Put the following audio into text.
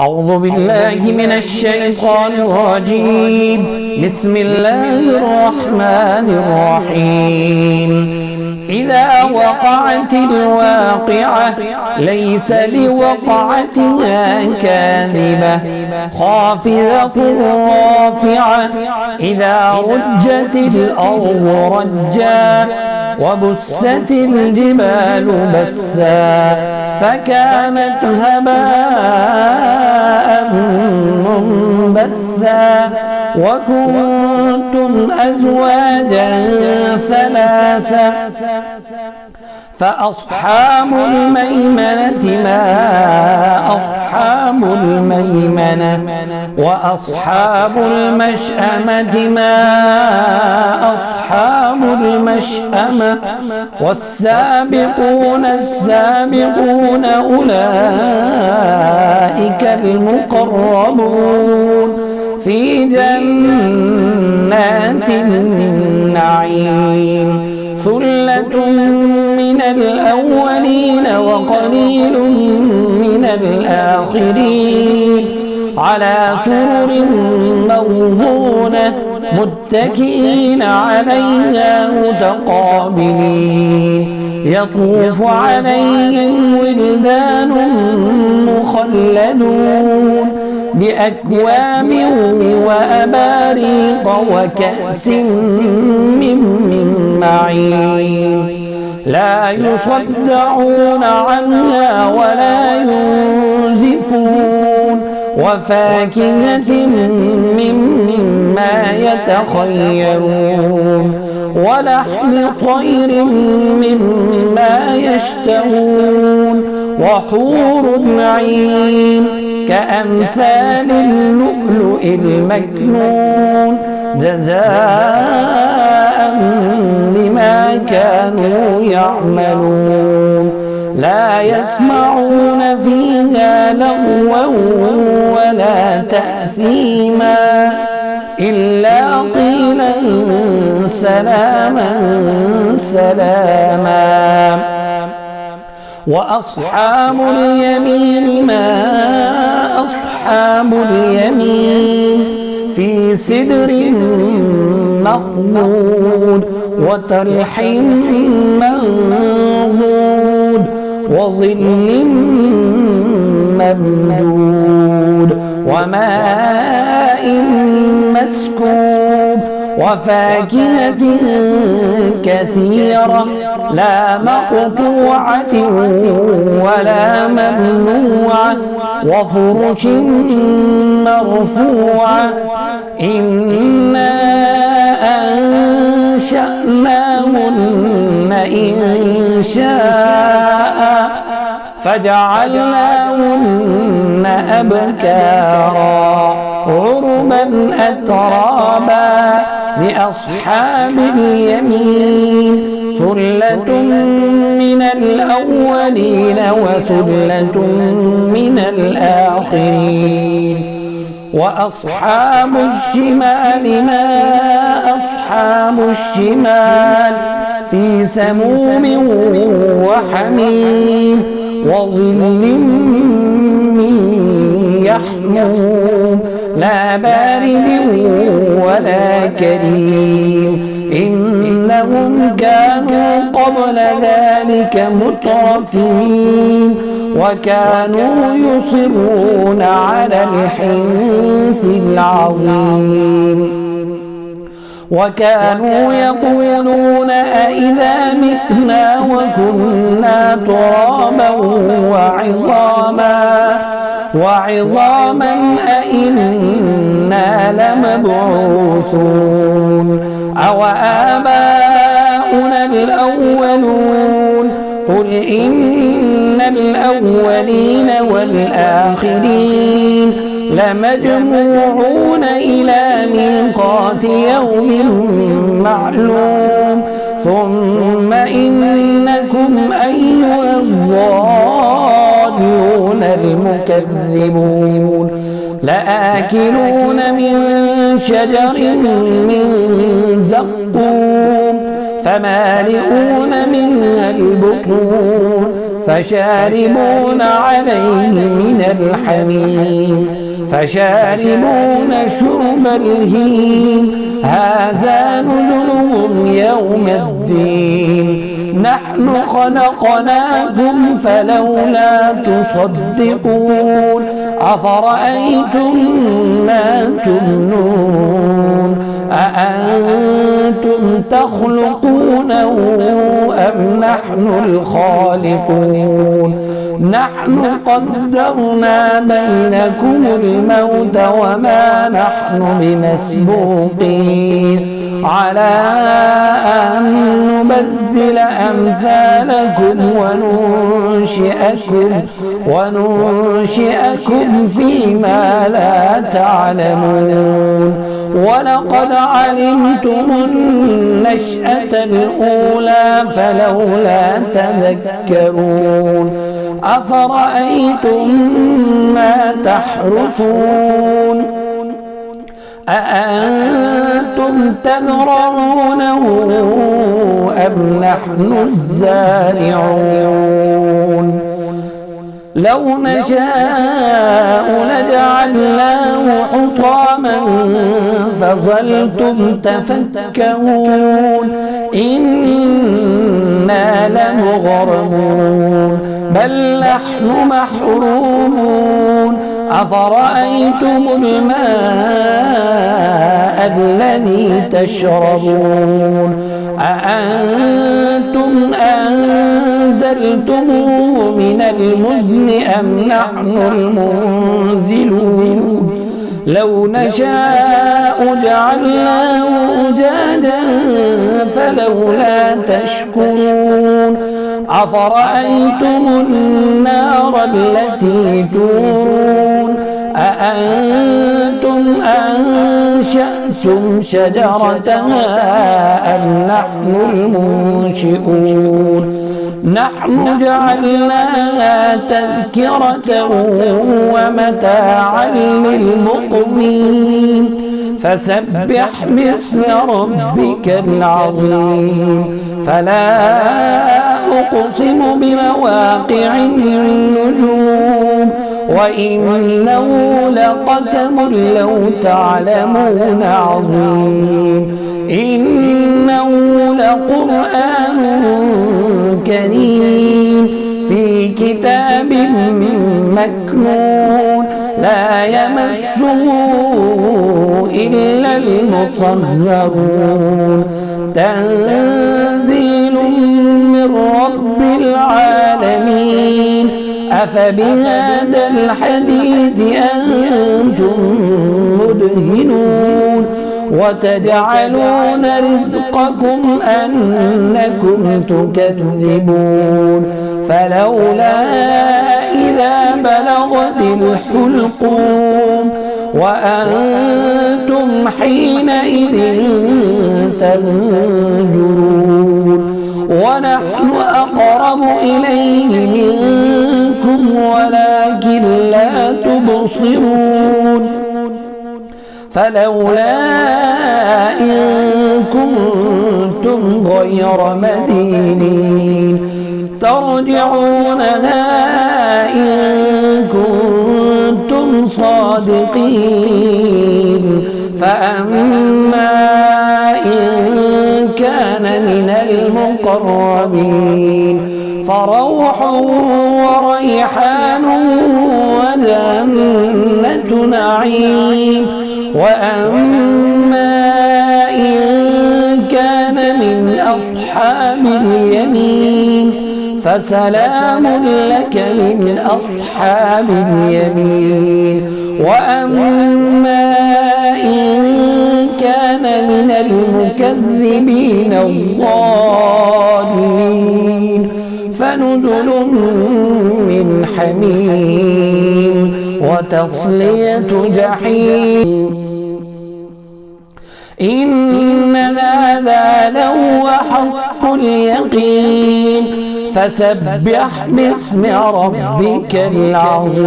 أعوذ بالله من الشيطان الرجيم. بسم الله الرحمن الرحيم. إذا وقعت الواقعة ليس لوقعتها كاذبة خافضة رافعة. إذا رجت الأرض رجا وبست الجبال بسا فكانت هباء منبثا وكنتم أزواجا ثلاثا فأصحاب الميمنة ما أصحاب الميمنة وأصحاب المشأمة ما أصحاب المشأمة والسابقون السابقون أولئك المقربون في جنات النعيم. ثلة من الأولين وقليل من الآخرين على سرر موضونة متكئين عليها متقابلين. يطوف عليهم ولدان مخلدون بأكواب وأباريق وكأس من معين لا يصدعون عنها ولا ينزفون وفاكهة مما يتخيرون ولحم طير مما يشتهون وحور عين كأمثال اللؤلؤ المكنون جزاء بما كانوا يعملون. لا يسمعون فيها لغوا ولا تأثيما إلا قيلا سلاما سلاما. وأصحاب اليمين ما أصحاب اليمين في سدر مخضود وطلح منضود وظل ممدود وماء مسكوب وفاكهة كثيرة لا مقطوعة ولا ممنوعة وفرش مرفوعة. إنا أنشأناهن إنشاء فجعلناهن أبكارا عربا أترابا لأصحاب اليمين. ثلة من الأولين وثلة من الآخرين. وأصحاب الشمال ما أصحاب الشمال في سموم وحميم وظل من يحموم لا بارد ولا كريم. إنهم كانوا قبل ذلك مترفين وكانوا يصرون على الحنث العظيم وكانوا يقولون أئذا متنا وكنا ترابا وعظاما أئنا لمبعوثون أو آباؤنا الأولون. قل إن الأولين والآخرين لمجموعون إلى ميقات يوم معلوم. ثم إنكم أيها الضالون المكذبون لآكلون من شجر من زقوم فمالئون منها البطون فشاربون عليه من الحميم فشاربون شرب الهيم هذا نزلهم يوم الدين نحن خلقناكم فلولا تصدقون أفرأيتم ما تمنون أأنتم تخلقونه أم نحن الخالقون نحن قدرنا بينكم الموت وما نحن بمسبوقين على أن نبدل أمثالكم وننشئكم فيما لا تعلمون ولقد علمتم النشأة الأولى فلولا تذكرون أفرأيتم ما تحرثون أأنتم تزرعونه أم نحن الزارعون لو نشاء لجعلناه حطاما فظلتم تفكهون إنا لمغرمون بل نحن محرومون أفرأيتم الماء الذي تشربون أأنتم أنزلتموه من المزن أم نحن المنزلون لو نشاء جعلناه أجاجا فلولا تشكرون أفرأيتم النار التي تورون أأنتم أنشأتم شجرتها أم نحن المنشئون نحن جعلناها تذكرة ومتاعا للمقوين فسبح باسم ربك العظيم فلا أقسم بمواقع النجوم وإنه لقسم لو تعلمون عظيم إنه لقرآن كريم في كتاب مكنون لا يمسه إلا المطهرون تنزيل من رب العالمين أفبهذا الحديث أنتم مدهنون وتجعلون رزقكم أنكم تكذبون فلولا إذا بلغت الحلقوم وأنتم حينئذ تنظرون ونحن أقرب إليه منكم ولكن لا تبصرون فلولا إن كنتم غير مدينين ترجعونها إن كنتم صادقين فأما إن كان من المقربين فروح وريحان وجنة نعيم وأما إن كان من أصحاب اليمين فسلام لك من أصحاب اليمين وأما إن كان من المكذبين الضالين فنزل من حميم وتصلية جحيم إن هذا لهو حق اليقين فسبح باسم ربك العظيم.